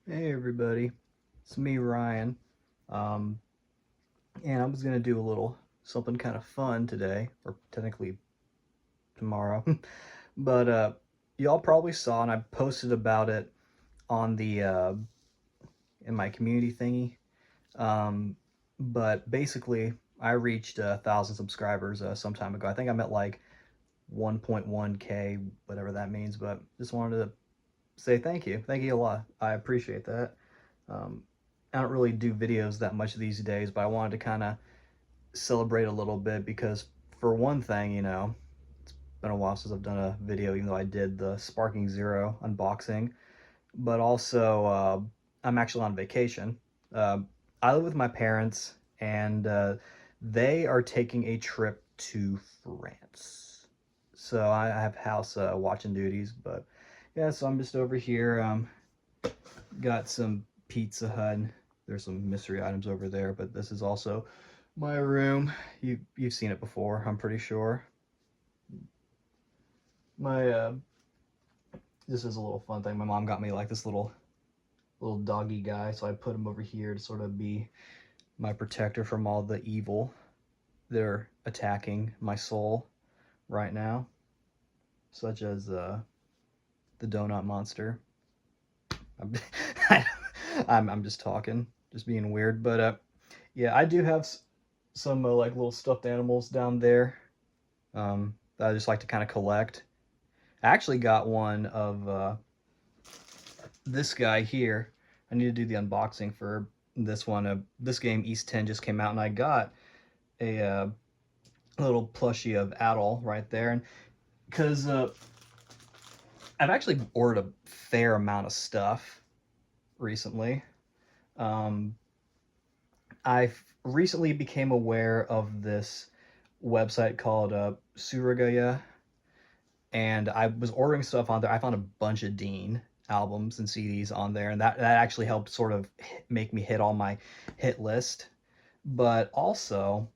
Hey everybody, it's me Ryan, um, and I was gonna do a little something kind of fun today, or technically tomorrow, but y'all probably saw, and I posted about it on the in my community thingy. Um, but basically, I reached 1,000 subscribers some time ago. I think I'm at like 1.1K, whatever that means. But just wanted to say thank you a lot. I appreciate that. Um, I don't really do videos that much these days, but I wanted to kind of celebrate a little bit because, for one thing, it's been a while since I've done a video, even though I did the Sparking Zero unboxing. But also, I'm actually on vacation. Uh, I live with my parents, and they are taking a trip to France. So I have house watching duties, but yeah, so I'm just over here. Got some Pizza Hut. There's some mystery items over there, but this is also my room. You've seen it before, I'm pretty sure. My This is a little fun thing. My mom got me like this little doggy guy, so I put him over here to sort of be my protector from all the evil that are attacking my soul right now, such as the donut monster. I'm, I'm just talking, just being weird, but yeah, I do have some like little stuffed animals down there that I just like to kind of collect. I actually got one of this guy here. I need to do the unboxing for this one. This game East 10 just came out, and I got a little plushie of Adol right there, and because I've actually ordered a fair amount of stuff recently. Um, I recently became aware of this website called Suragaya, and I was ordering stuff on there. I found a bunch of Dean albums and CDs on there, and that actually helped sort of make me hit all my hit list. But also,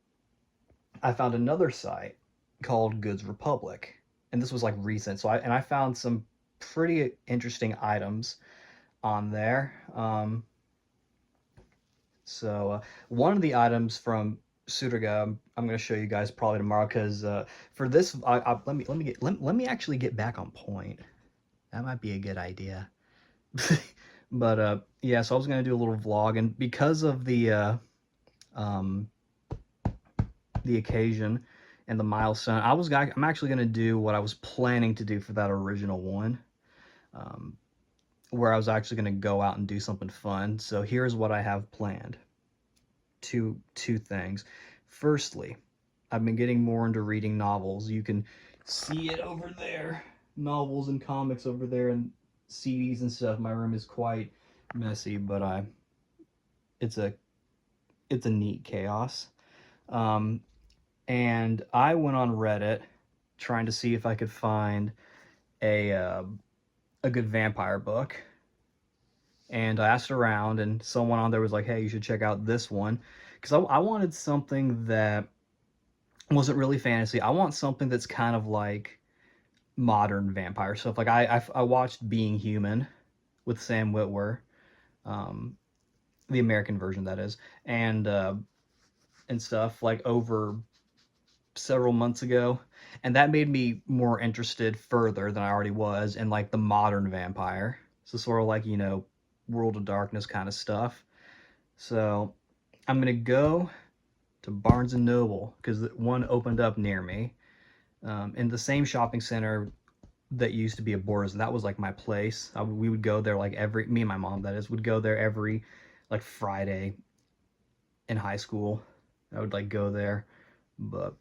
I found another site called Goods Republic, and this was like recent. I found some pretty interesting items on there. One of the items from Suraga, I'm going to show you guys probably tomorrow because for this, let me actually get back on point. That might be a good idea. But yeah, so I was going to do a little vlog, and because of um, the occasion and the milestone, I'm actually going to do what I was planning to do for that original one. Um, where I was actually going to go out and do something fun. So here's what I have planned. Two things. Firstly, I've been getting more into reading novels. You can see it over there. Novels and comics over there and CDs and stuff. My room is quite messy, but I it's a it's a neat chaos. Um, and I went on Reddit trying to see if I could find a uh, a good vampire book. And I asked around, and someone on there was like, "Hey, you should check out this one," because I wanted something that wasn't really fantasy. I want something that's kind of like modern vampire stuff. Like I watched Being Human with Sam Witwer, um, the American version that is, and stuff like over several months ago, and that made me more interested further than I already was in like the modern vampire. So sort of like World of Darkness kind of stuff. So I'm gonna go to Barnes and Noble because one opened up near me in the same shopping center that used to be a Borders. That was like my place. We would go there like me and my mom, that is, would go there every like Friday in high school. I would like go there, but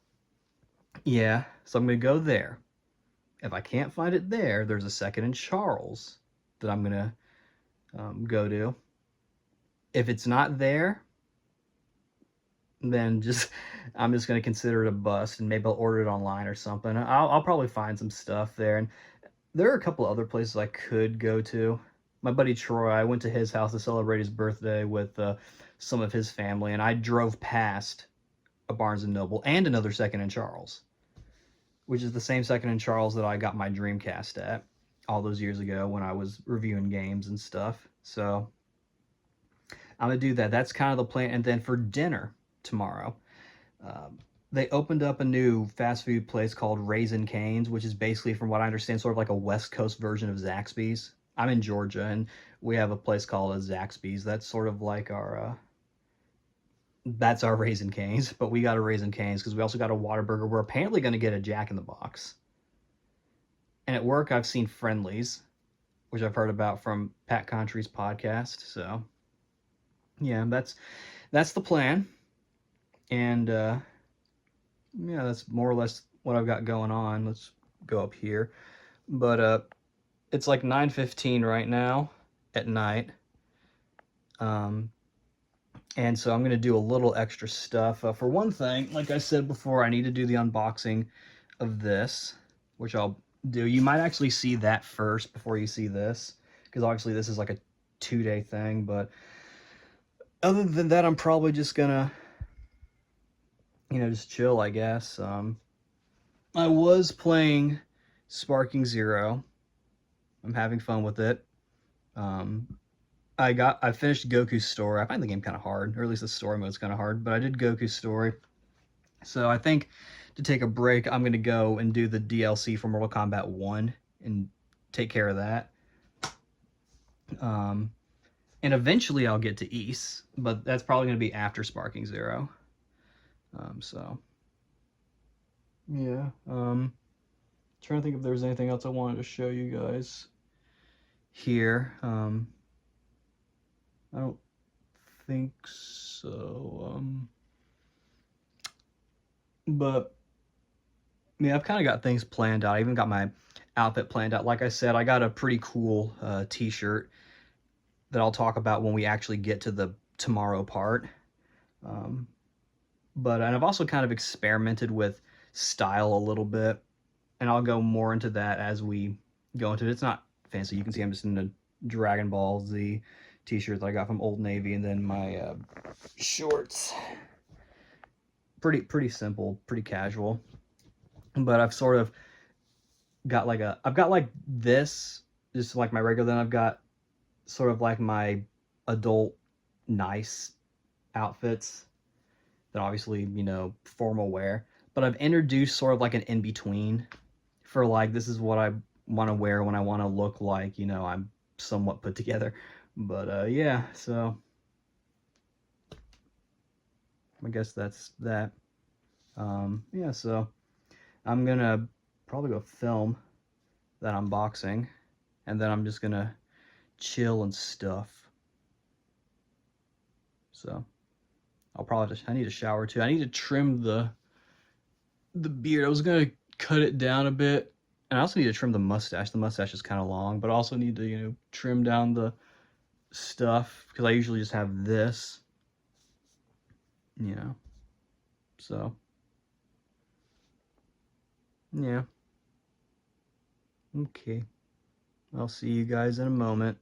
yeah. So I'm gonna go there. If I can't find it there, there's a second in Charles that I'm gonna go to. If it's not there, then just I'm just gonna consider it a bust, and maybe I'll order it online or something. I'll probably find some stuff there, and there are a couple other places I could go to. My buddy Troy, I went to his house to celebrate his birthday with some of his family, and I drove past a Barnes and Noble and another Second and Charles, which is the same Second and Charles that I got my Dreamcast at all those years ago when I was reviewing games and stuff. So I'm gonna do that. That's kind of the plan. And then for dinner tomorrow, um, they opened up a new fast food place called Raisin Cane's, which is basically, from what I understand, sort of like a West Coast version of Zaxby's. I'm in Georgia, and we have a place called a Zaxby's. That's sort of like our that's our Raisin Cane's, but we got a Raisin Cane's because we also got a Whataburger. We're apparently going to get a Jack in the Box. And at work, I've seen Friendlies, which I've heard about from Pat Contry's podcast. So yeah, that's the plan. And yeah, that's more or less what I've got going on. Let's go up here. But it's like 9:15 right now at night. And so I'm going to do a little extra stuff. For one thing, like I said before, I need to do the unboxing of this, which I'll do. You might actually see that first before you see this, because obviously this is like a 2-day thing. But other than that, I'm probably just going to, just chill, I guess. I was playing Sparking Zero. I'm having fun with it. I finished Goku's story. I find the game kind of hard, or at least the story mode's kind of hard, but I did Goku's story. So I think to take a break, I'm going to go and do the DLC for Mortal Kombat 1 and take care of that. And eventually I'll get to Ys, but that's probably going to be after Sparking Zero. So yeah. Trying to think if there's anything else I wanted to show you guys here. I don't think so. But yeah, I've kind of got things planned out. I even got my outfit planned out. Like I said, I got a pretty cool t-shirt that I'll talk about when we actually get to the tomorrow part. And I've also kind of experimented with style a little bit, and I'll go more into that as we go into it. It's not fancy. You can see I'm just in a Dragon Ball Z t-shirt that I got from Old Navy, and then my shorts. Pretty simple, pretty casual. But I've sort of got I've got like this, just like my regular, then I've got sort of like my adult nice outfits that obviously, formal wear. But I've introduced sort of like an in-between for like, this is what I want to wear when I want to look like, I'm somewhat put together. But yeah, so I guess that's that. Yeah, so I'm gonna probably go film that unboxing, and then I'm just gonna chill and stuff. So I'll probably I need a shower too. I need to trim the beard. I was gonna cut it down a bit, and I also need to trim the mustache. The mustache is kind of long, but I also need to trim down the stuff, because I usually just have this, so yeah. Okay, I'll see you guys in a moment.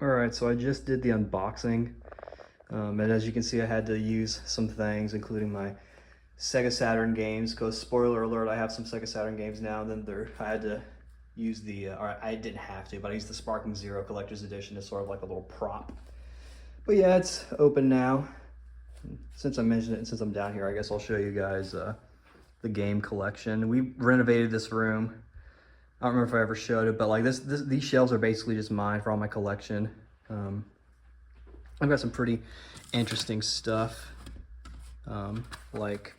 Alright, so I just did the unboxing, and as you can see, I had to use some things, including my Sega Saturn games, because spoiler alert, I have some Sega Saturn games now, and then I had to use or I didn't have to, but I used the Sparking Zero Collector's Edition as sort of like a little prop. But yeah, it's open now. Since I mentioned it and since I'm down here, I guess I'll show you guys the game collection. We renovated this room. I don't remember if I ever showed it, but like these shelves are basically just mine for all my collection. I've got some pretty interesting stuff. Like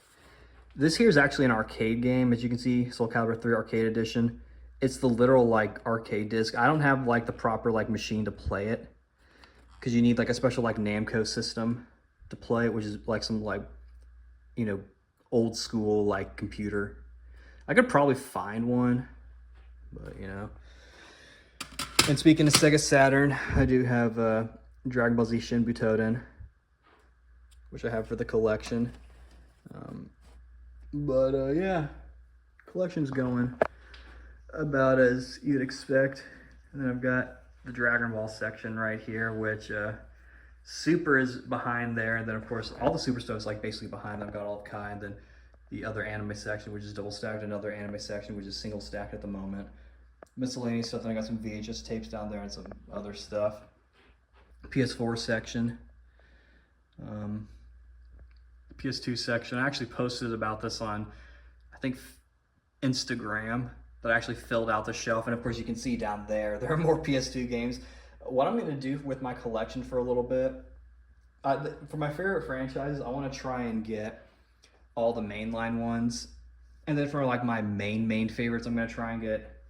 this here is actually an arcade game, as you can see, Soul Calibur 3 Arcade Edition. It's the literal like arcade disc. I don't have like the proper like machine to play it, because you need like a special like Namco system to play it, which is like some like old school like computer. I could probably find one, but And speaking of Sega Saturn, I do have Dragon Ball Z Shin Butoden, which I have for the collection. Yeah, collection's going about as you'd expect. And then I've got the Dragon Ball section right here, which Super is behind there, and then of course all the Super stuff is like basically behind. I've got all of Kai, and then the other anime section, which is double stacked, another anime section, which is single stacked at the moment. Miscellaneous stuff, and I got some VHS tapes down there and some other stuff. PS4 section, PS2 section. I actually posted about this on, I think, Instagram, that actually filled out the shelf. And of course, you can see down there, there are more PS2 games. What I'm going to do with my collection for a little bit, for my favorite franchises, I want to try and get all the mainline ones. And then for like my main favorites, I'm going to try and get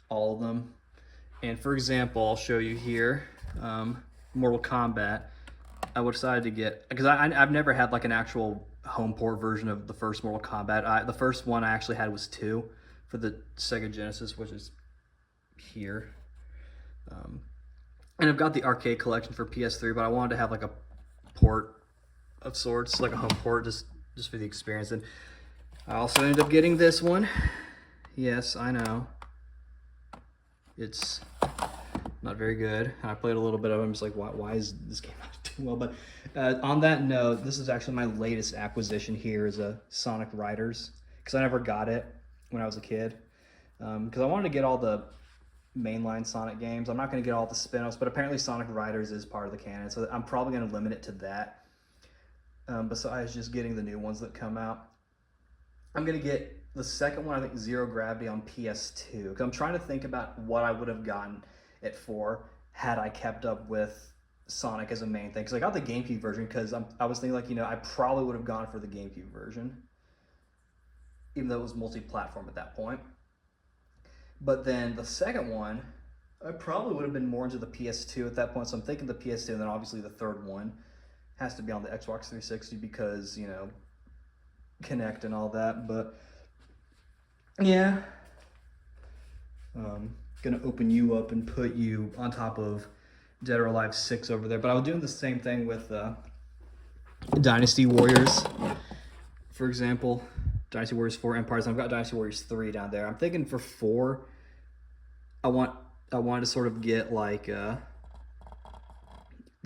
all of them. And for example, I'll show you here, Mortal Kombat. I decided to get, because I've never had like an actual home port version of the first Mortal Kombat. The first one I actually had was 2 for the Sega Genesis, which is here. And I've got the arcade collection for PS3, but I wanted to have like a port of sorts, like a home port, just for the experience. And I also ended up getting this one. Yes, I know. It's not very good. I played a little bit of it. I'm just like, why is this game not doing well? But on that note, this is actually my latest acquisition here, is a Sonic Riders, because I never got it when I was a kid. Because I wanted to get all the mainline Sonic games. I'm not going to get all the spin-offs, but apparently Sonic Riders is part of the canon, so I'm probably going to limit it to that. Besides just getting the new ones that come out. I'm going to get the second one, I think Zero Gravity, on PS2, because I'm trying to think about what I would have gotten it for had I kept up with Sonic as a main thing. Because I got the GameCube version, because I was thinking, like, you know, I probably would have gone for the GameCube version, even though it was multi-platform at that point. But then the second one, I probably would have been more into the PS2 at that point. So I'm thinking the PS2, and then obviously the third one has to be on the Xbox 360 because, you know, Kinect and all that. But yeah, gonna open you up and put you on top of Dead or Alive 6 over there. But I was doing the same thing with Dynasty Warriors, for example. Dynasty Warriors 4 Empires. I've got Dynasty Warriors 3 down there. I'm thinking for 4, I wanted to sort of get like the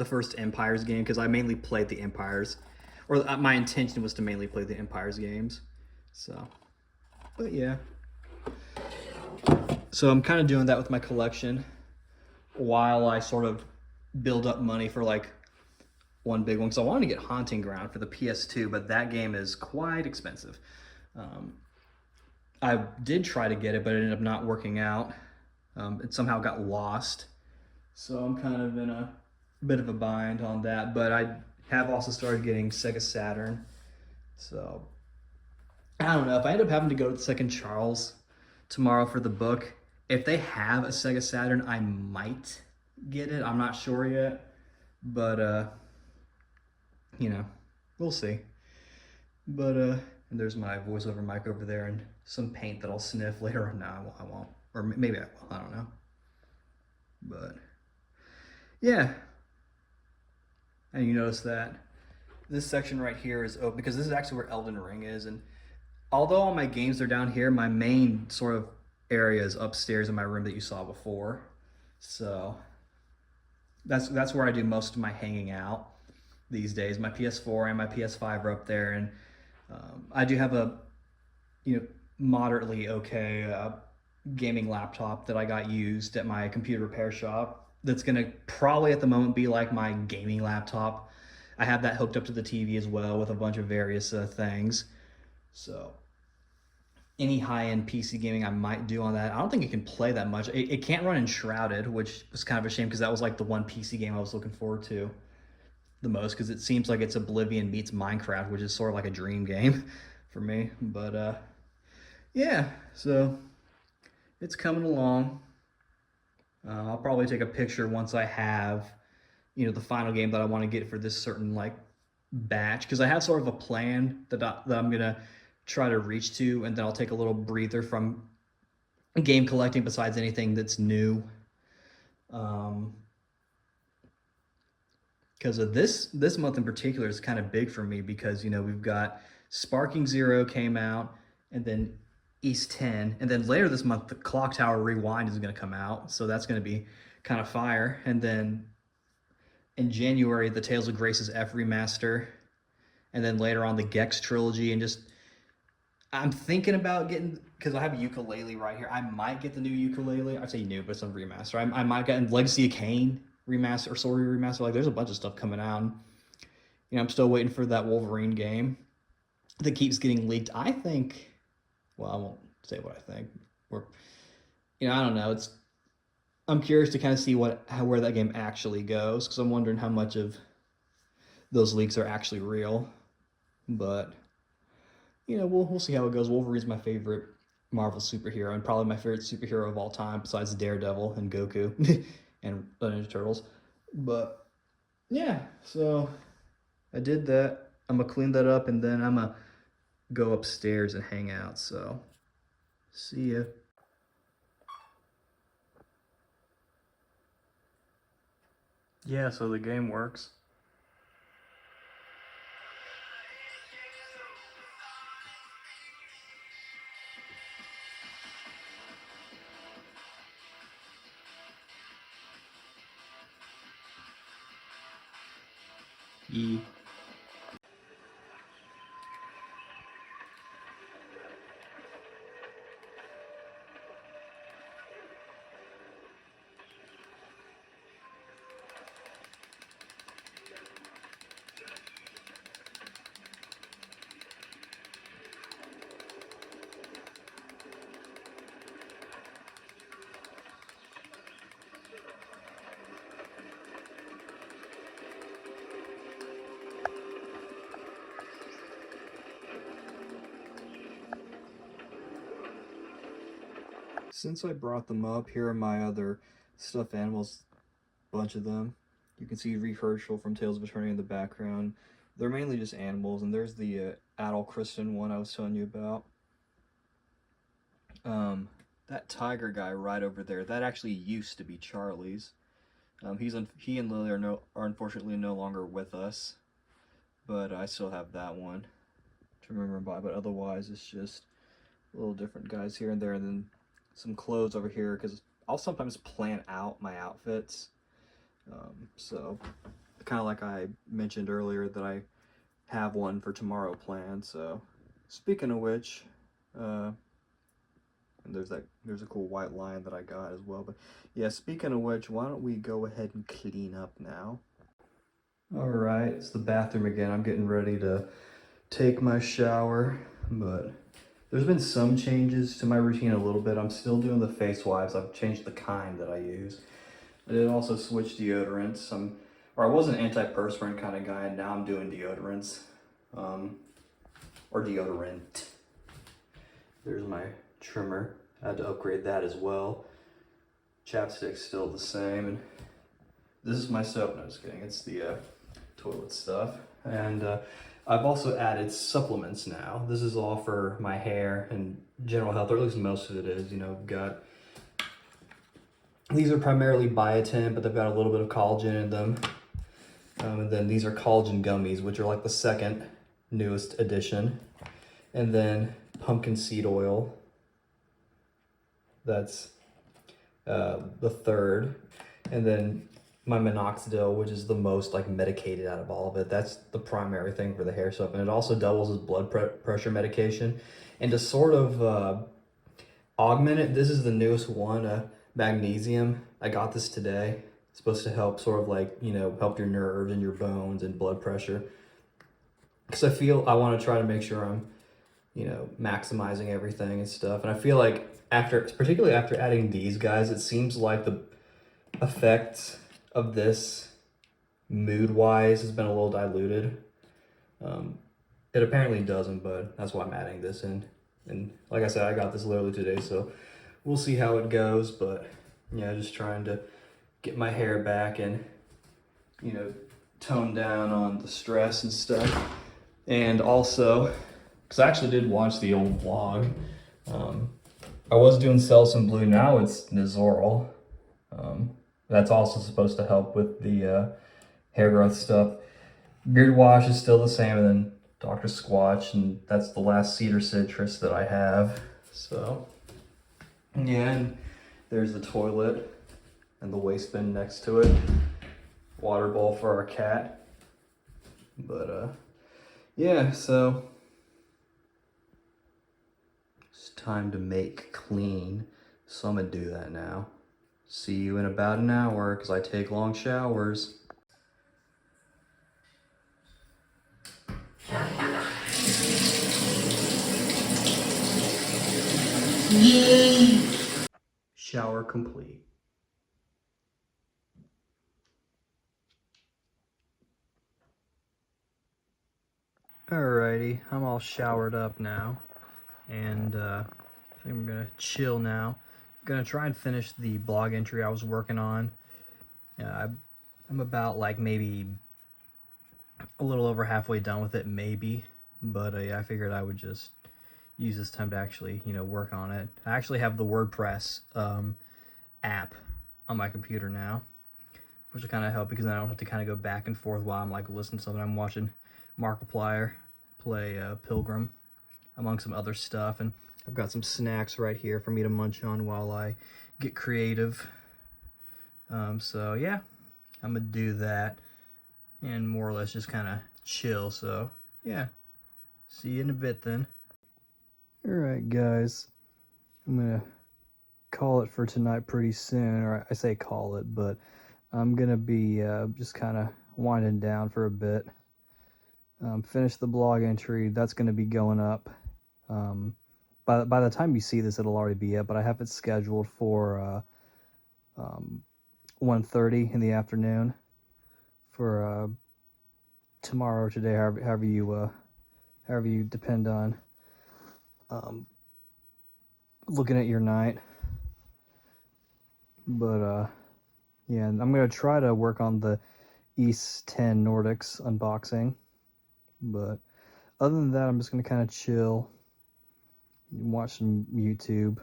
first Empires game, because I mainly played the Empires, or my intention was to mainly play the Empires games. So, but yeah. So I'm kind of doing that with my collection while I sort of build up money for like one big one. So I wanted to get Hunting Ground for the PS2, but that game is quite expensive. I did try to get it, but it ended up not working out. It somehow got lost. So I'm kind of in a bit of a bind on that. But I have also started getting Sega Saturn. So I don't know. If I end up having to go to the Second Charles tomorrow for the book, if they have a Sega Saturn, I might get it. I'm not sure yet. But, you know, we'll see. But, and there's my voiceover mic over there and some paint that I'll sniff later on. No, I won't. Or maybe I will. I don't know. But, yeah. And you notice that this section right here is open, because this is actually where Elden Ring is. And although all my games are down here, my main sort of area is upstairs in my room that you saw before. So that's where I do most of my hanging out these days. My PS4 and my PS5 are up there, and I do have a, you know, moderately okay gaming laptop that I got used at my computer repair shop. That's gonna probably at the moment be like my gaming laptop. I have that hooked up to the TV as well with a bunch of various things. So any high-end PC gaming I might do on that. I don't think it can play that much. It can't run Enshrouded, which was kind of a shame, because that was like the one PC game I was looking forward to the most, because it seems like it's Oblivion meets Minecraft, which is sort of like a dream game for me. But yeah, so it's coming along. I'll probably take a picture once I have, you know, the final game that I want to get for this certain like batch, because I have sort of a plan that I'm gonna try to reach to, and then I'll take a little breather from game collecting besides anything that's new. Because of this month in particular is kind of big for me, because, you know, we've got Sparking Zero came out, and then East 10, and then later this month the Clock Tower Rewind is going to come out, so that's going to be kind of fire. And then in January the Tales of Grace's F remaster, and then later on the Gex trilogy. And just, I'm thinking about getting, because I have a ukulele right here, I might get the new ukulele. I say new, but it's a remaster. I might get Legacy of Kain remaster or story remaster. Like, there's a bunch of stuff coming out. And, you know, I'm still waiting for that Wolverine game that keeps getting leaked. I think, well, I won't say what I think. Or, you know, I don't know. I'm curious to kind of see where that game actually goes, because I'm wondering how much of those leaks are actually real. But you know, we'll see how it goes. Wolverine's my favorite Marvel superhero, and probably my favorite superhero of all time, besides Daredevil and Goku and the Ninja Turtles. But yeah, so I did that. I'm gonna clean that up, and then I'm gonna go upstairs and hang out. So see ya. Yeah, so the game works. Yeah. Since I brought them up, here are my other stuffed animals, bunch of them. You can see Reef Herschel from Tales of Eternity in the background. They're mainly just animals, and there's the adult Kristen one I was telling you about. That tiger guy right over there, that actually used to be Charlie's. He and Lily are unfortunately no longer with us, but I still have that one to remember by. But otherwise, it's just little different guys here and there, and then some clothes over here, because I'll sometimes plan out my outfits. So kind of like I mentioned earlier that I have one for tomorrow planned. So speaking of which, and there's a cool white line that I got as well. But yeah, speaking of which, why don't we go ahead and clean up now? All right, it's the bathroom again. I'm getting ready to take my shower, but there's been some changes to my routine a little bit. I'm still doing the face wipes. I've changed the kind that I use. I did also switch deodorants. I was an antiperspirant kind of guy, and now I'm doing deodorants, or deodorant. There's my trimmer. I had to upgrade that as well. Chapstick's still the same, and this is my soap. No, just kidding. It's the toilet stuff, and I've also added supplements now. This is all for my hair and general health, or at least most of it is. You know, got these are primarily biotin, but they've got a little bit of collagen in them. And then these are collagen gummies, which are like the second newest addition. And then pumpkin seed oil. That's the third. And then my minoxidil, which is the most like medicated out of all of it. That's the primary thing for the hair stuff. And it also doubles as blood pressure medication. And to sort of augment it, this is the newest one, magnesium. I got this today. It's supposed to help sort of like, you know, help your nerves and your bones and blood pressure. Because I want to try to make sure I'm, you know, maximizing everything and stuff. And I feel like particularly after adding these guys, it seems like the effect of this mood-wise has been a little diluted. It apparently doesn't, but that's why I'm adding this in. And like I said, I got this literally today, so we'll see how it goes. But yeah, just trying to get my hair back and, you know, tone down on the stress and stuff. And also, because I actually did watch the old vlog, I was doing Selsun Blue, now it's Nizoral. That's also supposed to help with the hair growth stuff. Beard wash is still the same, and then Dr. Squatch, and that's the last cedar citrus that I have. So yeah, and there's the toilet and the waste bin next to it. Water bowl for our cat. But yeah, so it's time to make clean. So I'm gonna do that now. See you in about an hour, because I take long showers. Shower complete. Alrighty, I'm all showered up now, and I think I'm gonna chill now. I'm gonna try and finish the blog entry I was working on. I'm about like maybe a little over halfway done with it, maybe. But yeah, I figured I would just use this time to actually, work on it. I actually have the WordPress app on my computer now, which will kind of help because I don't have to kind of go back and forth while I'm like listening to something. I'm watching Markiplier play Pilgrim, among some other stuff, and I've got some snacks right here for me to munch on while I get creative. So yeah, I'm gonna do that and more or less just kind of chill. So yeah, see you in a bit then. All right, guys, I'm gonna call it for tonight pretty soon, or I say call it, but I'm gonna be just kind of winding down for a bit. Finish the blog entry. That's gonna be going up. By the time you see this, it'll already be up, but I have it scheduled for 1:30 in the afternoon for tomorrow or today, however you depend on looking at your night. But yeah, I'm gonna try to work on the East 10 Nordics unboxing, but other than that, I'm just gonna kind of chill, watch some YouTube,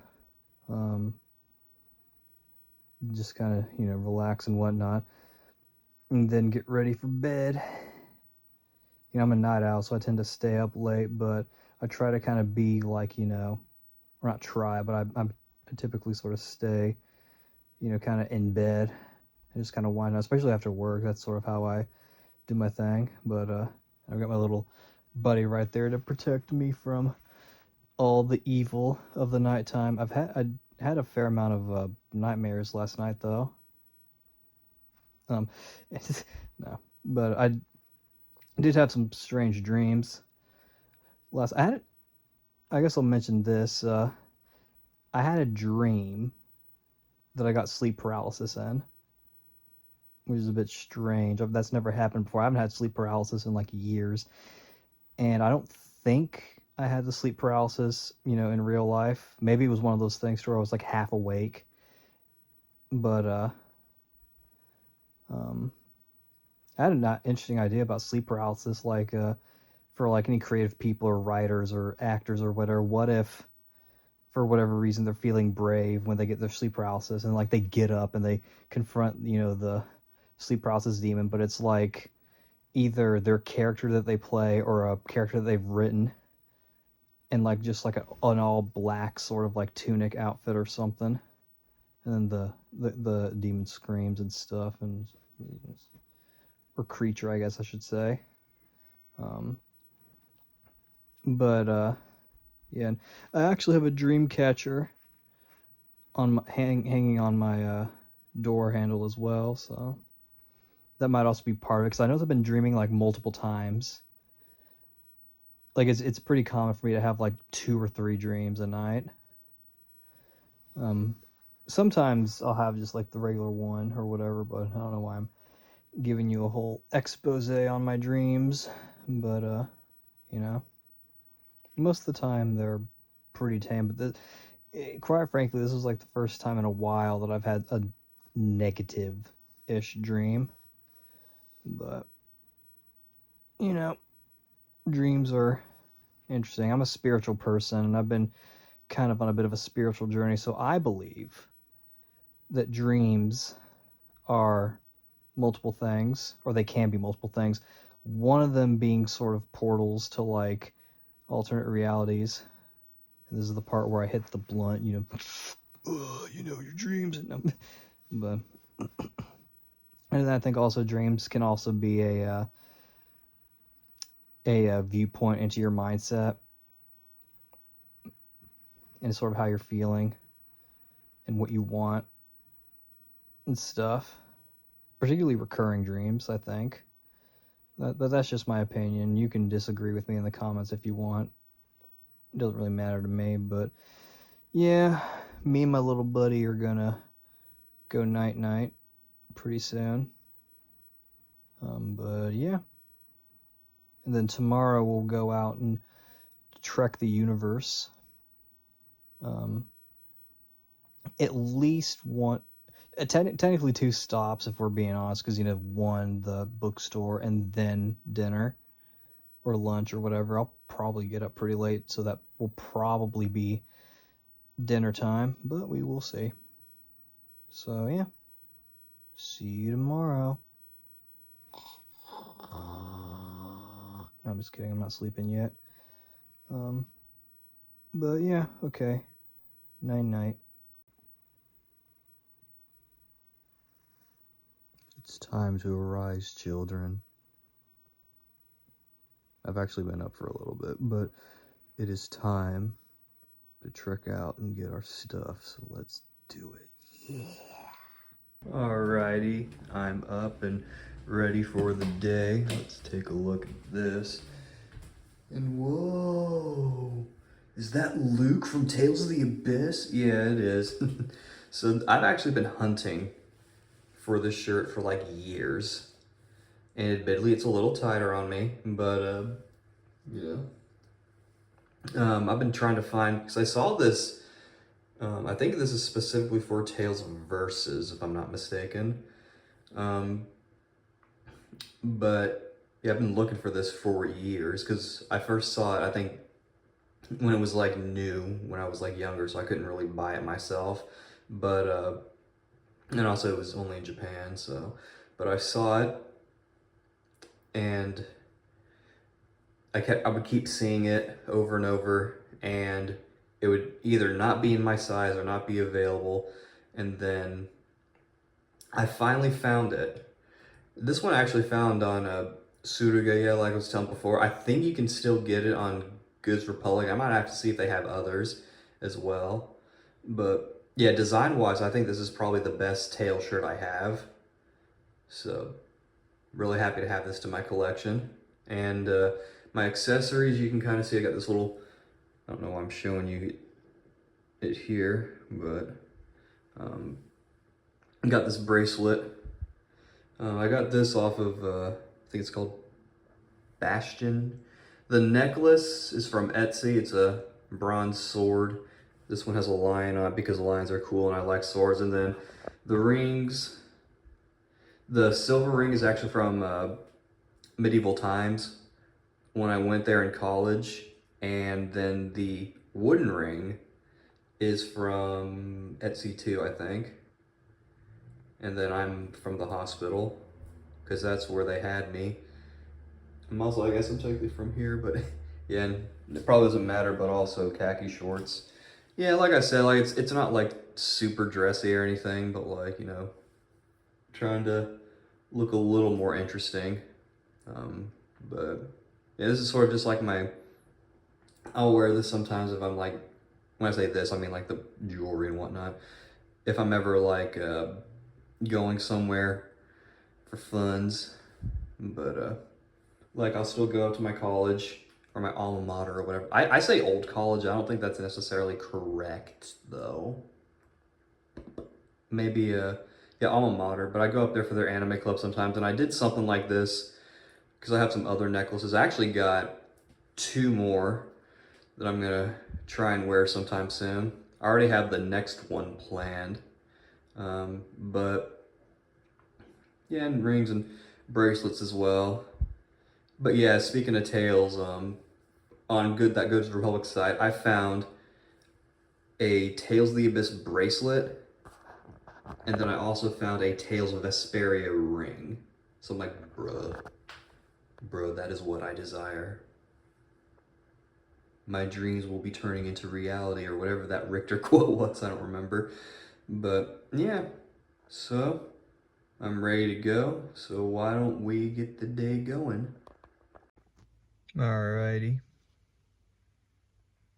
just kind of relax and whatnot, and then get ready for bed. I'm a night owl, so I tend to stay up late, but I try to kind of be like, or not try, but I typically sort of stay, kind of in bed and just kind of wind down, especially after work. That's sort of how I do my thing. But I've got my little buddy right there to protect me from all the evil of the nighttime. I had a fair amount of nightmares last night, though. No, but I did have some strange dreams. I guess I'll mention this. I had a dream that I got sleep paralysis in, which is a bit strange. That's never happened before. I haven't had sleep paralysis in like years, and I don't think I had the sleep paralysis, in real life. Maybe it was one of those things where I was like half awake, but I had an interesting idea about sleep paralysis, like for like any creative people or writers or actors or whatever. What if, for whatever reason, they're feeling brave when they get their sleep paralysis, and like they get up and they confront, the sleep paralysis demon, but it's like either their character that they play or a character that they've written in like just like an all black sort of like tunic outfit or something, and then the demon screams and stuff, and or creature, I guess I should say. But yeah, and I actually have a dream catcher on hanging on my door handle as well, so that might also be part of it, because I know I've been dreaming like multiple times. Like it's pretty common for me to have like 2 or 3 dreams a night. Sometimes I'll have just like the regular one or whatever, but I don't know why I'm giving you a whole expose on my dreams. But most of the time they're pretty tame. But quite frankly, this was like the first time in a while that I've had a negative-ish dream. But dreams are interesting. I'm a spiritual person, and I've been kind of on a bit of a spiritual journey, so I believe that dreams are multiple things, or they can be multiple things. One of them being sort of portals to like alternate realities. And this is the part where I hit the blunt, your dreams. But and I think also dreams can also be a viewpoint into your mindset and sort of how you're feeling and what you want. and stuff. Particularly recurring dreams, I think. But that's just my opinion. You can disagree with me in the comments if you want. It doesn't really matter to me, but yeah, me and my little buddy are gonna go night-night pretty soon. But yeah. And then tomorrow we'll go out and trek the universe. At least one, technically two stops if we're being honest, because one the bookstore and then dinner or lunch or whatever. I'll probably get up pretty late, so that will probably be dinner time, but we will see. So yeah, see you tomorrow. No, I'm just kidding. I'm not sleeping yet. But yeah, okay. Night night. It's time to arise, children. I've actually been up for a little bit, but it is time to trek out and get our stuff, so let's do it. Yeah. Alrighty, I'm up and ready for the day. Let's take a look at this. And whoa, is that Luke from Tales of the Abyss? Yeah, it is. So I've actually been hunting for this shirt for like years. And admittedly, it's a little tighter on me, but yeah. I've been trying to find, because I saw this, I think this is specifically for Tales of Verses, if I'm not mistaken. But yeah, I've been looking for this for years, because I first saw it, I think, when it was like new, when I was like younger, so I couldn't really buy it myself. But, and also it was only in Japan, so, but I saw it, and I would keep seeing it over and over, and it would either not be in my size or not be available. And then I finally found it. This one I actually found on Suruga, yeah, like I was telling before. I think you can still get it on Goods Republic. I might have to see if they have others as well. But yeah, design-wise, I think this is probably the best tail shirt I have. So really happy to have this to my collection. And my accessories, you can kind of see I got this little, I don't know why I'm showing you it here, but I got this bracelet. I got this off of, I think it's called Bastion. The necklace is from Etsy. It's a bronze sword. This one has a lion on it because lions are cool and I like swords. And then the rings, the silver ring is actually from medieval times when I went there in college. And then the wooden ring is from Etsy too, I think. And then I'm from the hospital because that's where they had me. I'm also, I guess I'm technically from here, but yeah, and it probably doesn't matter, but also khaki shorts. Yeah, like I said, like it's not like super dressy or anything, but like, trying to look a little more interesting. But yeah, this is sort of just like I'll wear this sometimes if I'm like, when I say this, I mean like the jewelry and whatnot. If I'm ever like going somewhere for funds, but like I'll still go up to my college or my alma mater or whatever. I say old college. I don't think that's necessarily correct though. Maybe yeah, alma mater. But I go up there for their anime club sometimes, and I did something like this because I have some other necklaces. I actually got two more that I'm gonna try and wear sometime soon. I already have the next one planned, but yeah, and rings and bracelets as well. But yeah, speaking of tails, on that Goods Republic site, I found a Tales of the Abyss bracelet, and then I also found a Tales of Vesperia ring. So I'm like, bro, that is what I desire. My dreams will be turning into reality, or whatever that Richter quote was, I don't remember. But yeah, so I'm ready to go. So why don't we get the day going? Alrighty.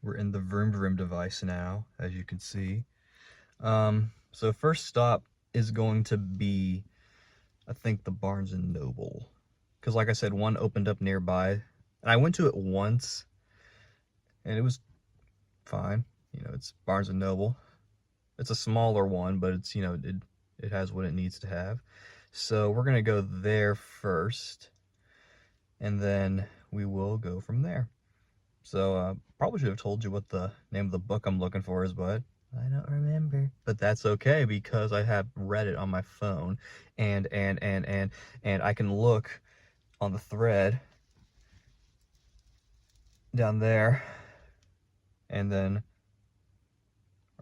We're in the Vroom Vroom device now, as you can see. So first stop is going to be, I think, the Barnes and Noble. Because like I said, one opened up nearby, and I went to it once, and it was fine. You know, it's Barnes and Noble. It's a smaller one, but it's, you know, it has what it needs to have. So we're gonna go there first, and then we will go from there. So probably should have told you what the name of the book I'm looking for is, but I don't remember. But that's okay, because I have read it on my phone, and I can look on the thread down there, and then,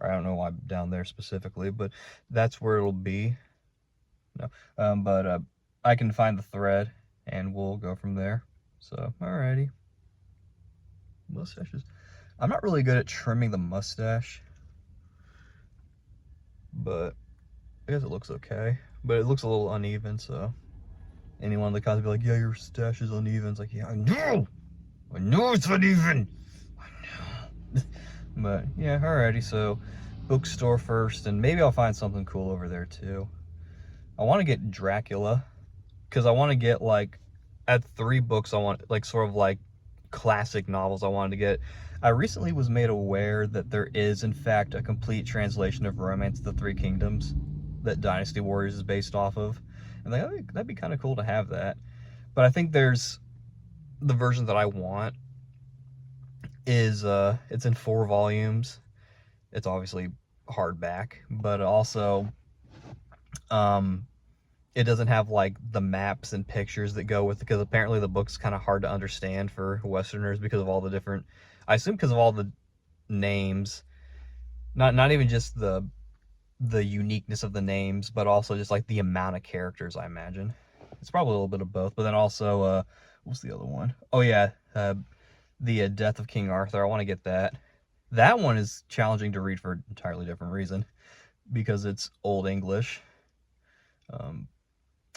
or I don't know why down there specifically, but that's where it'll be. No, but I can find the thread, and we'll go from there. So, alrighty. Mustaches. I'm not really good at trimming the mustache, but I guess it looks okay. But it looks a little uneven, so anyone in the comments be like, yeah, your stash is uneven. It's like, yeah, I know it's uneven. I know. But yeah, alrighty, so bookstore first, and maybe I'll find something cool over there too. I want to get Dracula, because I want to get, like, at 3 books I want, like, sort of like classic novels I wanted to get. I recently was made aware that there is, in fact, a complete translation of Romance of the Three Kingdoms that Dynasty Warriors is based off of. And that'd be kind of cool to have that. But I think there's the version that I want is, it's in 4 volumes. It's obviously hardback, but also, it doesn't have, like, the maps and pictures that go with it, because apparently the book's kind of hard to understand for Westerners because of all the different, I assume because of all the names, not even just the uniqueness of the names, but also just, like, the amount of characters, I imagine. It's probably a little bit of both, but then also, what's the other one? Oh yeah, the Death of King Arthur. I want to get that. That one is challenging to read for an entirely different reason, because it's Old English.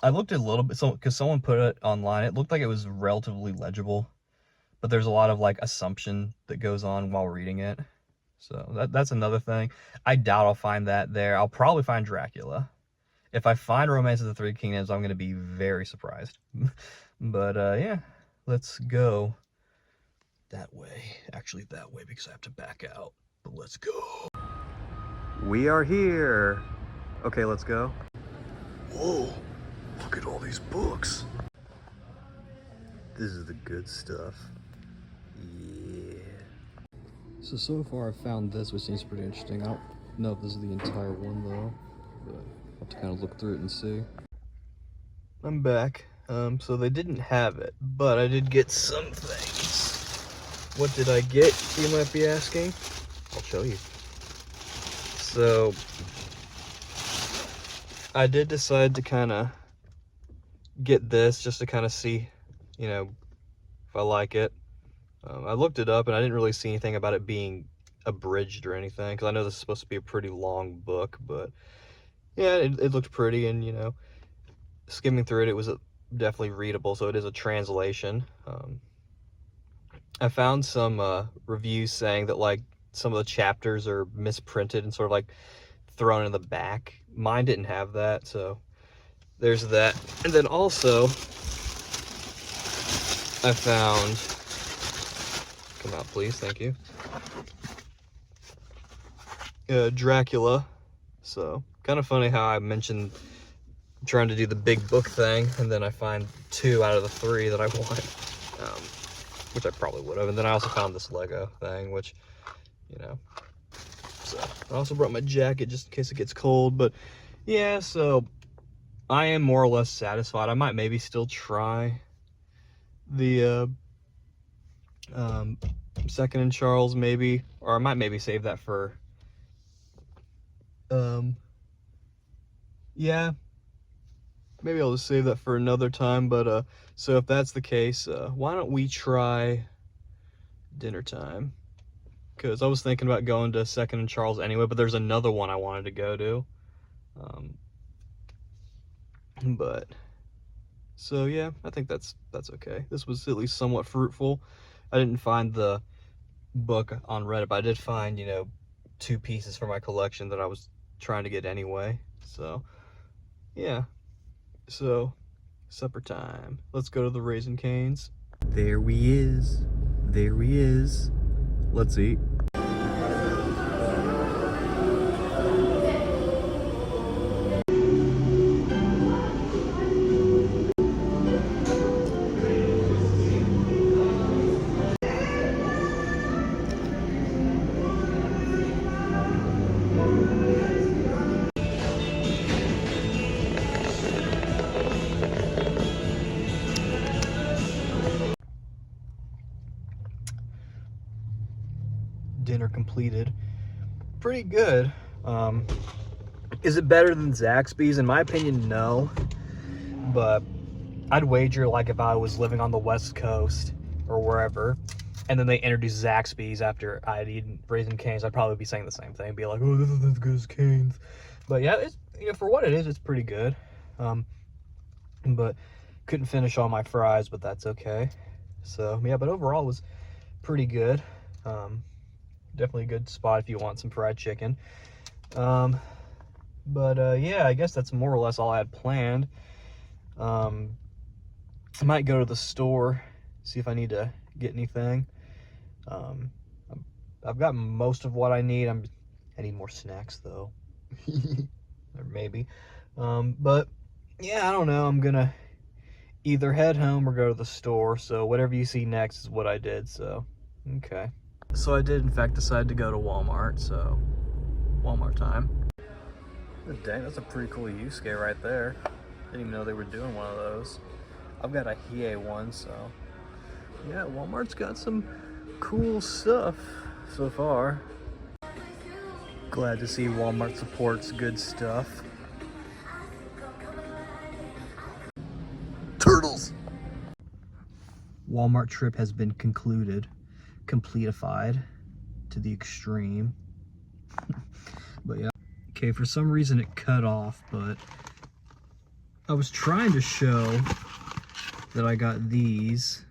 I looked at a little bit, so because someone put it online, it looked like it was relatively legible, but there's a lot of, like, assumption that goes on while reading it. So that's another thing. I doubt I'll find that there. I'll probably find Dracula. If I find Romance of the Three Kingdoms, I'm going to be very surprised. But yeah, let's go that way. Actually, that way, because I have to back out. But let's go. We are here. Okay, let's go. Whoa, look at all these books. This is the good stuff. Yeah. So far I've found this, which seems pretty interesting. I don't know if this is the entire one though, but I'll have to kind of look through it and see. I'm back. So they didn't have it, but I did get some things. What did I get, you might be asking? I'll show you. So I did decide to kind of get this just to kind of see, you know, if I like it. I looked it up, and I didn't really see anything about it being abridged or anything, because I know this is supposed to be a pretty long book, but yeah, it looked pretty, and, you know, skimming through it, it was definitely readable, so it is a translation. I found some reviews saying that, like, some of the chapters are misprinted and sort of, like, thrown in the back. Mine didn't have that, so there's that. And then also, I found, come out please, thank you, Dracula. So kind of funny how I mentioned trying to do the big book thing, and then I find 2 out of the 3 that I want, which I probably would have. And then I also found this Lego thing, which, you know, so I also brought my jacket just in case it gets cold. But yeah, so I am more or less satisfied. I might maybe still try the Second and Charles, maybe, or I might maybe save that for yeah, maybe I'll just save that for another time. But so if that's the case, why don't we try Dinner Time? Because I was thinking about going to Second and Charles anyway, but there's another one I wanted to go to. But so yeah, I think that's okay. This was at least somewhat fruitful. I didn't find the book on Reddit, but I did find, you know, 2 pieces for my collection that I was trying to get anyway. So yeah, so supper time. Let's go to the Raisin Canes. There he is. There he is. Let's eat. Dinner completed. Pretty good. Is it better than Zaxby's? In my opinion, no. But I'd wager, like, if I was living on the West Coast or wherever, and then they introduced Zaxby's after I'd eaten Raisin Canes, I'd probably be saying the same thing. Be like, oh, this is as good as Canes. But yeah, it's, you know, for what it is, it's pretty good. But couldn't finish all my fries, but that's okay. So yeah, but overall it was pretty good. Definitely a good spot if you want some fried chicken. Yeah, I guess that's more or less all I had planned. I might go to the store, see if I need to get anything. I've got most of what I need. I need more snacks though. Or maybe. But yeah, I don't know. I'm gonna either head home or go to the store. So whatever you see next is what I did. So, okay. So I did in fact decide to go to Walmart. So Walmart time. Oh, dang, that's a pretty cool Yusuke right there. Didn't even know they were doing one of those. I've got a Hiei one, so yeah, Walmart's got some cool stuff so far. Glad to see Walmart supports good stuff. Turtles! Walmart trip has been concluded, completified to the extreme. But yeah, okay, for some reason it cut off, but I was trying to show that I got these.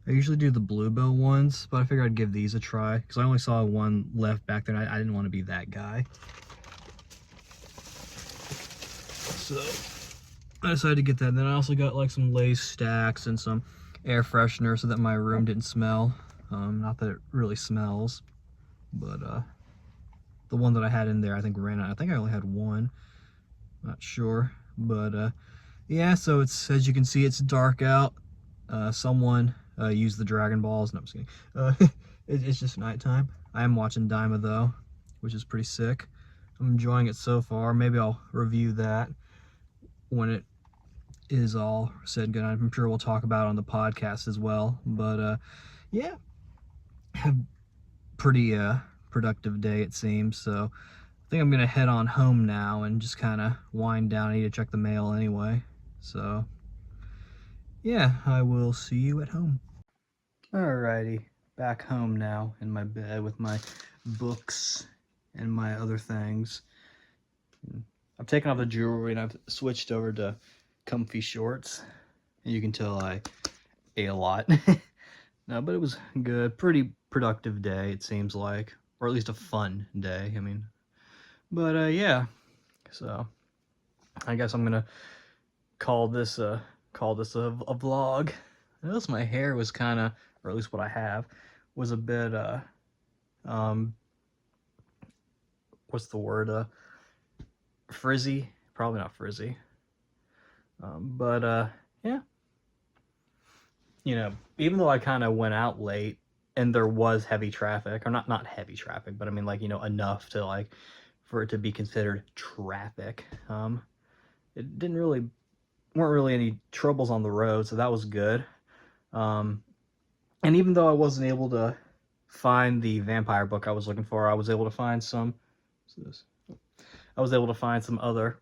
I usually do the Bluebell ones, but I figured I'd give these a try because I only saw one left back there and I didn't want to be that guy. So I decided to get that. And then I also got like some Lay's stacks and some air freshener so that my room didn't smell. Not that it really smells, but the one that I had in there I think ran out. I think I only had one, not sure, but yeah, so it's, as you can see, it's dark out. Someone used the Dragon Balls. No, I'm just kidding. It's just nighttime. I am watching Daima though, which is pretty sick. I'm enjoying it so far. Maybe I'll review that when it is all said and good. I'm sure we'll talk about it on the podcast as well. But yeah, have pretty productive day it seems. So I think I'm gonna head on home now and just kind of wind down. I need to check the mail anyway. So yeah, I will see you at home. Alrighty, back home now in my bed with my books and my other things. I've taken off the jewelry and I've switched over to comfy shorts. And you can tell I ate a lot. No, but it was good. Pretty productive day, it seems like. Or at least a fun day, I mean. But yeah, so I guess I'm gonna call this a vlog. I noticed my hair was kind of, or at least what I have, was a bit what's the word, frizzy. Probably not frizzy. Yeah, you know, even though I kind of went out late and there was heavy traffic, or not heavy traffic, but I mean, like, you know, enough to, like, for it to be considered traffic. It weren't really any troubles on the road, so that was good. And even though I wasn't able to find the vampire book I was looking for, I was able to find some. I was able to find some other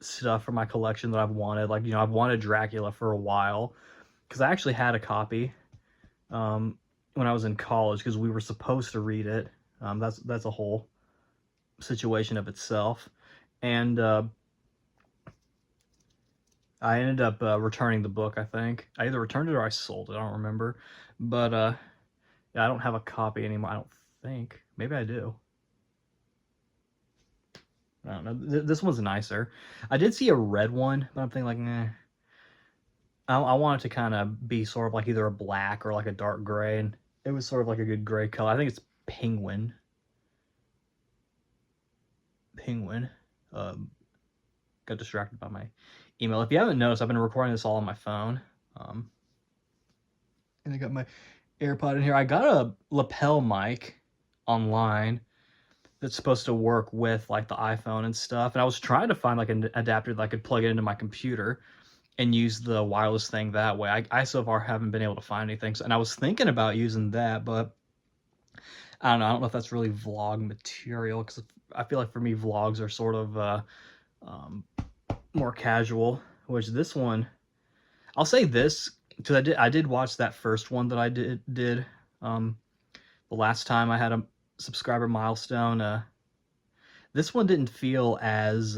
stuff for my collection that I've wanted. Like, you know, I've wanted Dracula for a while because I actually had a copy when I was in college because we were supposed to read it. That's a whole situation of itself. And I ended up returning the book, I think. I either returned it or I sold it, I don't remember. But yeah, I don't have a copy anymore, I don't think. Maybe I do. I don't know. This one's nicer. I did see a red one, but I'm thinking like, nah. I want it to kind of be sort of like either a black or like a dark gray, and it was sort of like a good gray color. I think it's penguin. Penguin. Um, got distracted by my email. If you haven't noticed, I've been recording this all on my phone. Um, and I got my AirPod in here. I got a lapel mic online that's supposed to work with like the iPhone and stuff. And I was trying to find like an adapter that I could plug it into my computer and use the wireless thing that way. I so far haven't been able to find anything. So, and I was thinking about using that, but I don't know. I don't know if that's really vlog material because I feel like for me, vlogs are sort of um, more casual. Which this one, I'll say this because I did watch that first one that I did um, the last time I had a subscriber milestone. This one didn't feel as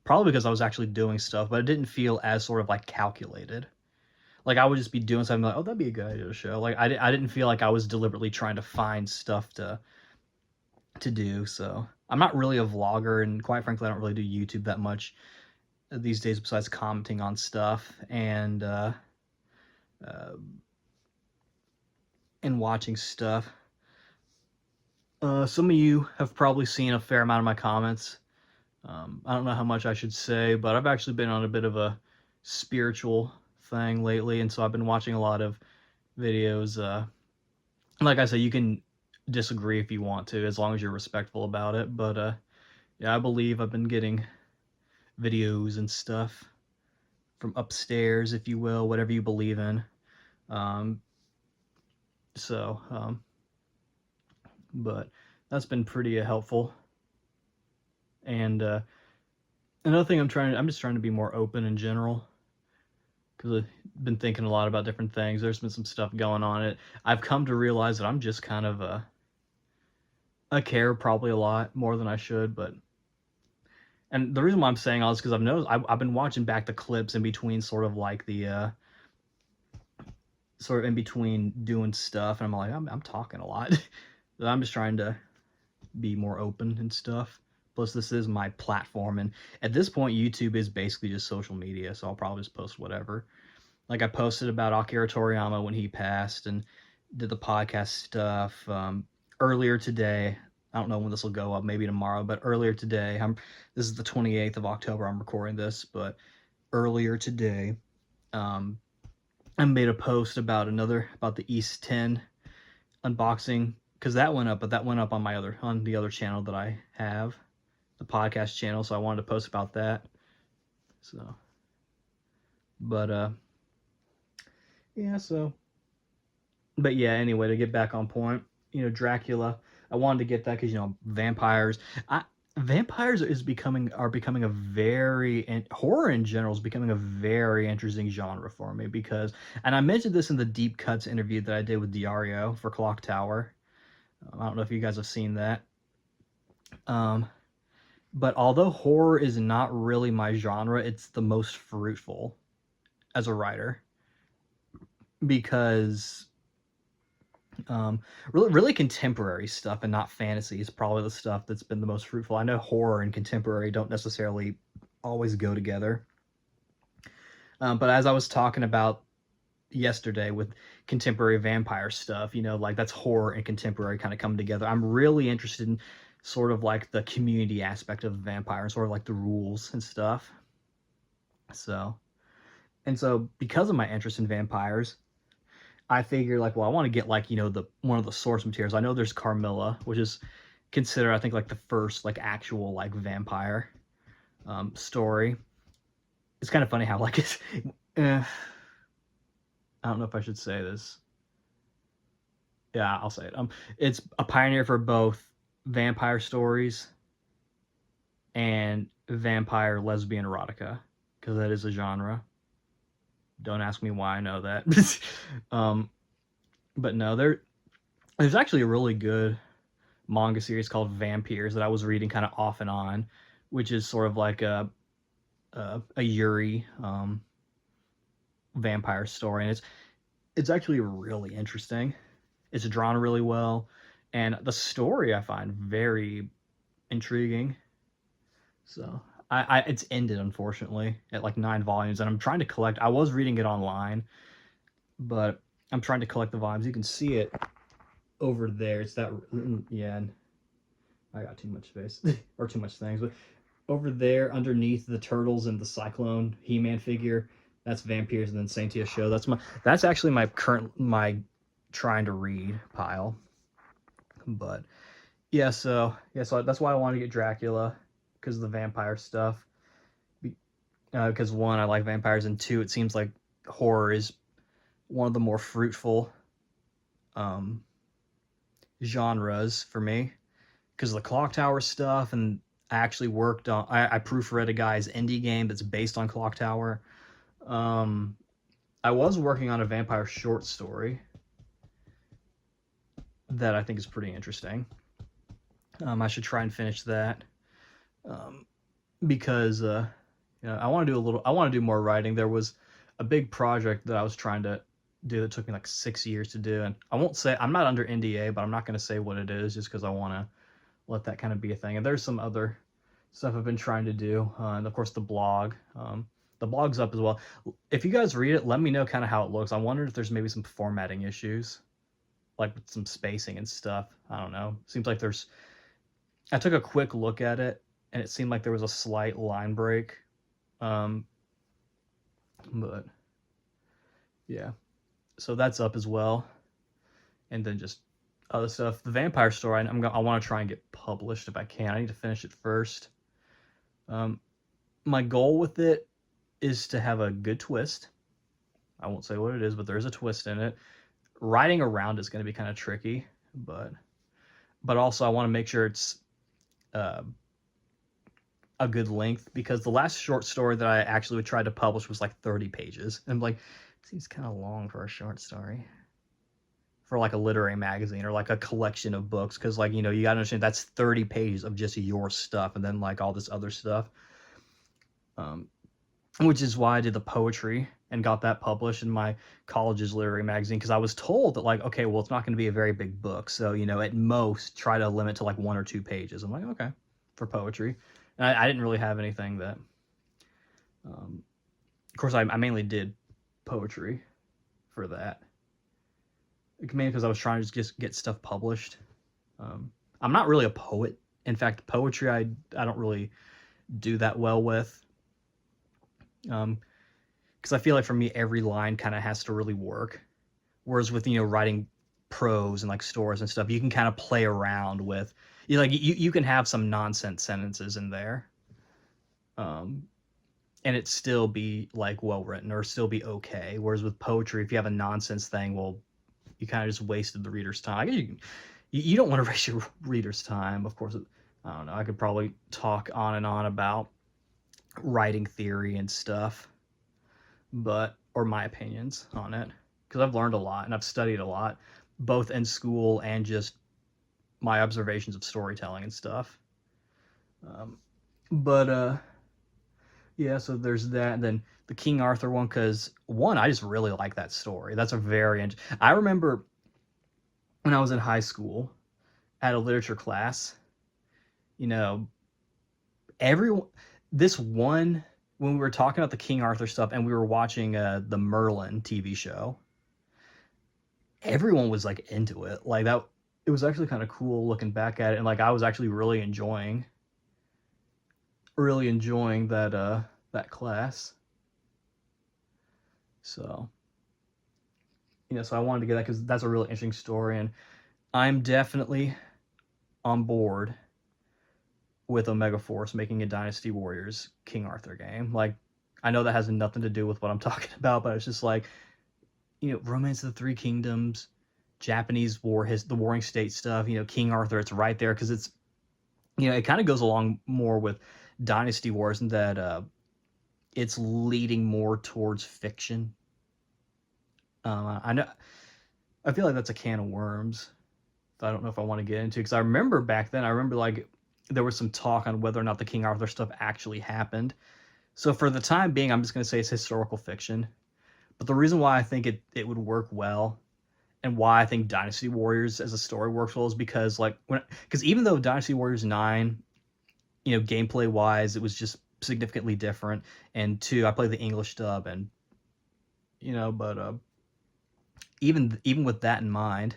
probably because I was actually doing stuff, but it didn't feel as sort of like calculated. Like I would just be doing something like, oh, that'd be a good idea to show. Like I didn't feel like I was deliberately trying to find stuff to do. So I'm not really a vlogger, and quite frankly, I don't really do YouTube that much these days besides commenting on stuff uh, and watching stuff. Some of you have probably seen a fair amount of my comments. I don't know how much I should say, but I've actually been on a bit of a spiritual thing lately, and so I've been watching a lot of videos. Like I said, you can disagree if you want to, as long as you're respectful about it. But yeah, I believe I've been getting videos and stuff from upstairs, if you will, whatever you believe in. Um, so, but that's been pretty helpful. And another thing I'm just trying to be more open in general because I've been thinking a lot about different things. There's been some stuff going on. I've come to realize that I'm just kind of I care probably a lot more than I should, but and the reason why I'm saying all this because I've noticed I've been watching back the clips in between sort of like the sort of in between doing stuff, and I'm like I'm talking a lot. I'm just trying to be more open and stuff. Plus, this is my platform, and at this point, YouTube is basically just social media, so I'll probably just post whatever. Like I posted about Akira Toriyama when he passed, and did the podcast stuff earlier today. I don't know when this will go up, maybe tomorrow, but earlier today, this is the 28th of October. I'm recording this, but earlier today, um, I made a post about the East 10 unboxing because that went up, but that went up on the other channel that I have, the podcast channel. So I wanted to post about that. So, but yeah. So, but yeah. Anyway, to get back on point, Dracula. I wanted to get that because vampires. Vampires are becoming a very, and horror in general is becoming a very interesting genre for me because, and I mentioned this in the Deep Cuts interview that I did with Diario for Clock Tower. I don't know if you guys have seen that. Um, but although horror is not really my genre, it's the most fruitful as a writer because really contemporary stuff and not fantasy is probably the stuff that's been the most fruitful. I know horror and contemporary don't necessarily always go together. But as I was talking about yesterday with contemporary vampire stuff, like that's horror and contemporary kind of come together. I'm really interested in sort of like the community aspect of the vampire and sort of like the rules and stuff. So, and so because of my interest in vampires, I figured like, well, I want to get like, the one of the source materials. I know there's Carmilla, which is considered, I think, like the first like actual like vampire story. It's kind of funny how like it's I don't know if I should say this. Yeah, I'll say it. It's a pioneer for both vampire stories and vampire lesbian erotica because that is a genre. Don't ask me why I know that. But no, there's actually a really good manga series called Vampires that I was reading kind of off and on, which is sort of like a Yuri vampire story, and it's actually really interesting. It's drawn really well, and the story I find very intriguing. So it's ended unfortunately at like 9 volumes, and I'm trying to collect. I was reading it online, but I'm trying to collect the volumes. You can see it over there. It's that yeah. And I got too much space or too much things, but over there underneath the turtles and the Cyclone He-Man figure, that's Vampires and then Saintia Show. That's actually my trying to read pile. But so that's why I wanted to get Dracula, because of the vampire stuff. Because one, I like vampires, and two, it seems like horror is one of the more fruitful um, genres for me, because of the Clock Tower stuff, and I actually worked on. I proofread a guy's indie game that's based on Clock Tower. Um, I was working on a vampire short story that I think is pretty interesting. I should try and finish that, um, because I want to do a little. I want to do more writing. There was a big project that I was trying to do that took me like 6 years to do, and I won't say I'm not under NDA, but I'm not going to say what it is just because I want to let that kind of be a thing. And there's some other stuff I've been trying to do, and of course the blog. The blog's up as well. If you guys read it, let me know kind of how it looks. I wondered if there's maybe some formatting issues, like with some spacing and stuff. I don't know. Seems like there's. I took a quick look at it, and it seemed like there was a slight line break. Um, but yeah, so that's up as well, and then just other stuff. The Vampire Story, I want to try and get published if I can. I need to finish it first. My goal with it is to have a good twist. I won't say what it is, but there is a twist in it. Writing around is going to be kind of tricky, but also I want to make sure it's uh, a good length, because the last short story that I actually tried to publish was like 30 pages. And I'm like, it seems kind of long for a short story for like a literary magazine or like a collection of books, because like, you gotta understand that's 30 pages of just your stuff and then like all this other stuff, which is why I did the poetry and got that published in my college's literary magazine, because I was told that like, okay, well, it's not going to be a very big book, so at most try to limit to like 1 or 2 pages. I'm like, okay, for poetry. And I didn't really have anything that of course I mainly did poetry for that, mainly because I was trying to just get stuff published. I'm not really a poet. In fact, poetry I don't really do that well with, because I feel like for me every line kind of has to really work, whereas with writing prose and like stories and stuff, you can kind of play around with you can have some nonsense sentences in there, and it still be like well written or still be okay, whereas with poetry, if you have a nonsense thing, well, you kind of just wasted the reader's time. I guess you don't want to waste your reader's time, of course. I don't know, I could probably talk on and on about writing theory and stuff, or my opinions on it, because I've learned a lot and I've studied a lot, both in school and just my observations of storytelling and stuff. But yeah, so there's that, and then the King Arthur one, because one, I just really like that story. That's a very I remember when I was in high school at a literature class, you know, everyone this one when we were talking about the King Arthur stuff and we were watching the Merlin TV show, everyone was like into it. Like that, it was actually kind of cool looking back at it, and like I was actually really enjoying that class. So so I wanted to get that because that's a really interesting story, and I'm definitely on board with Omega Force making a Dynasty Warriors King Arthur game. Like, I know that has nothing to do with what I'm talking about, but it's just like, Romance of the Three Kingdoms, Japanese war, the Warring States stuff, King Arthur, it's right there, because it's, it kind of goes along more with Dynasty Wars in that it's leading more towards fiction. I know, I feel like that's a can of worms that I don't know if I want to get into, because I remember back then, like there was some talk on whether or not the King Arthur stuff actually happened. So for the time being, I'm just going to say it's historical fiction. But the reason why I think it would work well, and why I think Dynasty Warriors as a story works well, is because because even though Dynasty Warriors 9 you know, gameplay wise, it was just significantly different. And two, I played the English dub, and you know, but even with that in mind,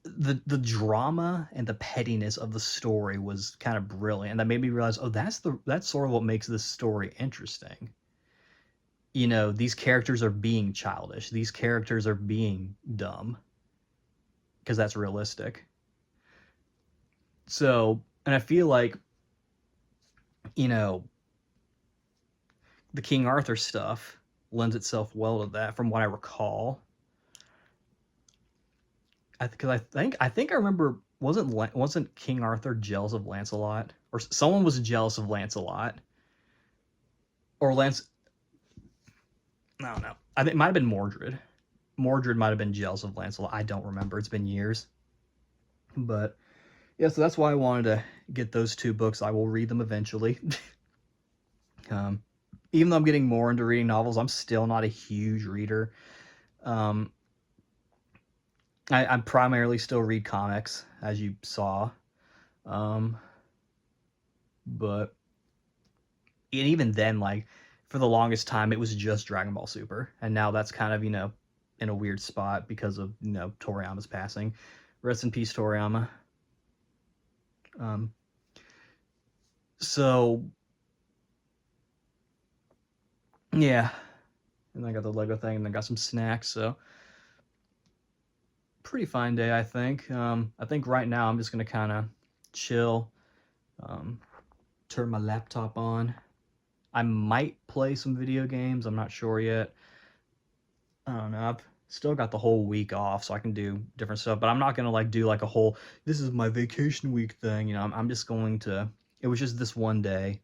the drama and the pettiness of the story was kind of brilliant. That made me realize, oh, that's sort of what makes this story interesting. You know, these characters are being childish. These characters are being dumb because that's realistic. So, and I feel like, you know, the King Arthur stuff lends itself well to that, from what I recall. Because I think I remember, wasn't King Arthur jealous of Lancelot, or someone was jealous of Lancelot, or Lance? I don't know. I think it might have been Mordred. Mordred might have been jealous of Lancelot. I don't remember. It's been years, but yeah. So that's why I wanted to get those two books. I will read them eventually. um, Even though I'm getting more into reading novels, I'm still not a huge reader. Um, I primarily still read comics, as you saw. Um, but and even then, like, for the longest time, it was just Dragon Ball Super, and now that's kind of, you know, in a weird spot because of, you know, Toriyama's passing. Rest in peace, Toriyama. Um, so yeah, and I got the Lego thing, and I got some snacks. So pretty fine day, I think. I think right now I'm just gonna kind of chill, um, turn my laptop on. I might play some video games. I'm not sure yet. I don't know. I've still got the whole week off, so I can do different stuff. But I'm not gonna like do like a whole "this is my vacation week" thing. You know, I'm just going to. It was just this one day,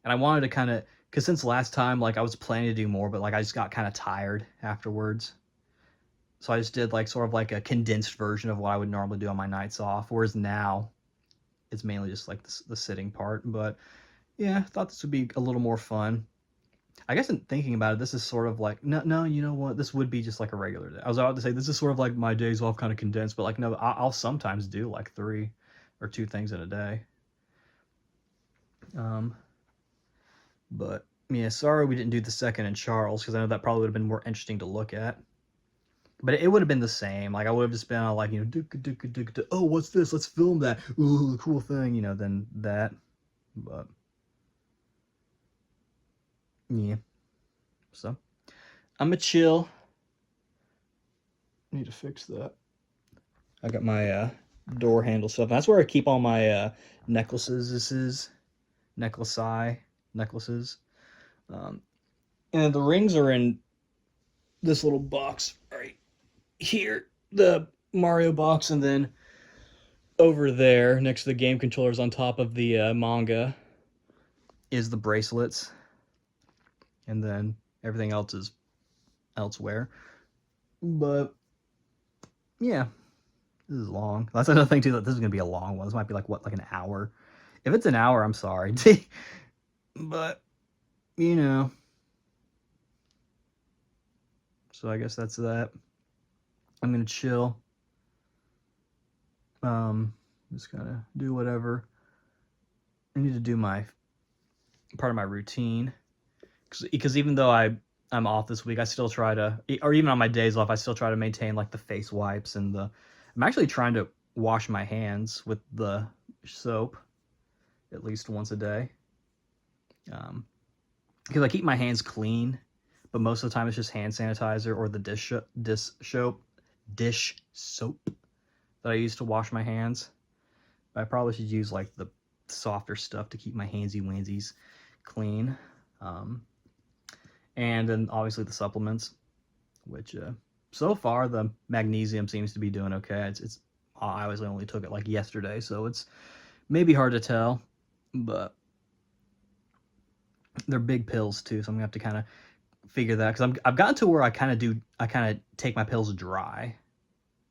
and I wanted to kind of, because since last time, like I was planning to do more, but like I just got kind of tired afterwards. So I just did like sort of like a condensed version of what I would normally do on my nights off. Whereas now it's mainly just like the sitting part. But yeah, I thought this would be a little more fun. I guess in thinking about it, this is sort of like, no, you know what? This would be just like a regular day. I was about to say this is sort of like my days off kind of condensed, but like no, I'll sometimes do like three or two things in a day. Um, but yeah, sorry we didn't do the second in Charles, because I know that probably would have been more interesting to look at. But it would have been the same. Like I would have just been like, you know, oh, what's this? Let's film that. Ooh, cool thing, you know, than that. But yeah, so I'm a chill. Need to fix that. I got my door handle stuff. That's where I keep all my necklaces. This is necklaces. Um, and the rings are in this little box right here, the Mario box, and then over there next to the game controllers on top of the manga is the bracelets, and then everything else is elsewhere. But yeah, this is long. That's another thing too. That this is gonna be a long one. This might be like what, like an hour. If it's an hour, I'm sorry. But you know, so I guess that's that. I'm gonna chill. Just kind of do whatever I need to do, my part of my routine. Because even though I'm off this week, I still try to, or even on my days off, I still try to maintain like the face wipes and the. I'm actually trying to wash my hands with the soap at least once a day. Because I keep my hands clean, but most of the time it's just hand sanitizer or the dish soap that I use to wash my hands. But I probably should use like the softer stuff to keep my handsy wansies clean. And then obviously the supplements, which so far the magnesium seems to be doing okay. It's I always only took it like yesterday, so it's maybe hard to tell, but they're big pills too, so I'm gonna have to kind of figure that, because I've gotten to where I kind of take my pills dry,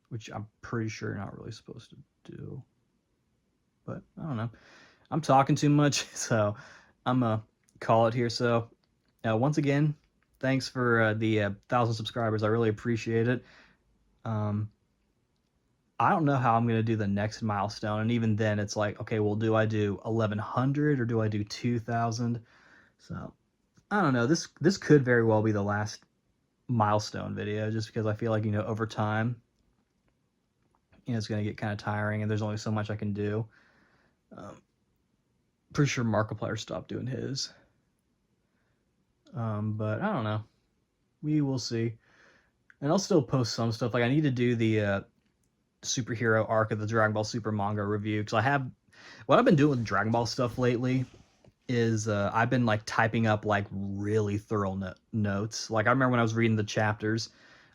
which I'm pretty sure you're not really supposed to do. But I don't know. I'm talking too much, so I'm gonna call it here. So once again, thanks for the 1,000 subscribers. I really appreciate it. Um, I don't know how I'm going to do the next milestone. And even then, it's like, okay, well, do I do 1100 or do I do 2000? So I don't know. This could very well be the last milestone video, just because I feel like, over time, it's going to get kind of tiring, and there's only so much I can do. Pretty sure Markiplier stopped doing his. But I don't know. We will see. And I'll still post some stuff. Like, I need to do the superhero arc of the Dragon Ball Super manga review, because what I've been doing with Dragon Ball stuff lately is I've been like typing up like really thorough notes. Like, I remember when I was reading the chapters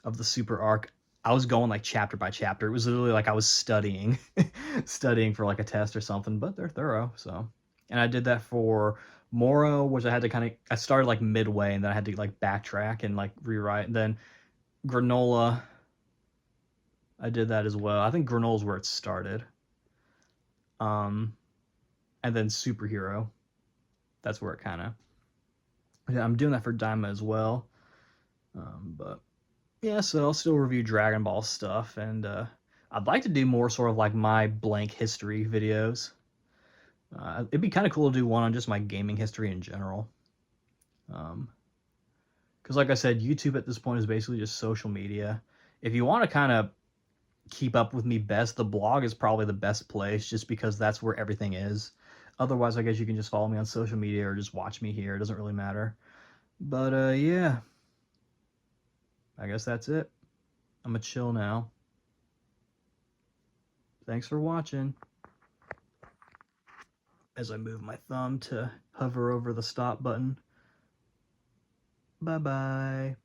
of the Super arc, I was going like chapter by chapter. It was literally like I was studying, studying for like a test or something. But they're thorough, so. And I did that for Moro, which I started like midway, and then I had to like backtrack and like rewrite. And then Granola, I did that as well. I think Granola's where it started. Um, and then Superhero, that's where it kind of. Yeah, I'm doing that for Daima as well. But yeah, so I'll still review Dragon Ball stuff, and I'd like to do more sort of like my blank history videos. It'd be kind of cool to do one on just my gaming history in general. Because like I said, YouTube at this point is basically just social media. If you want to kind of keep up with me best, the blog is probably the best place, just because that's where everything is. Otherwise, I guess you can just follow me on social media or just watch me here. It doesn't really matter. But yeah, I guess that's it. I'm gonna chill now. Thanks for watching. As I move my thumb to hover over the stop button. Bye bye.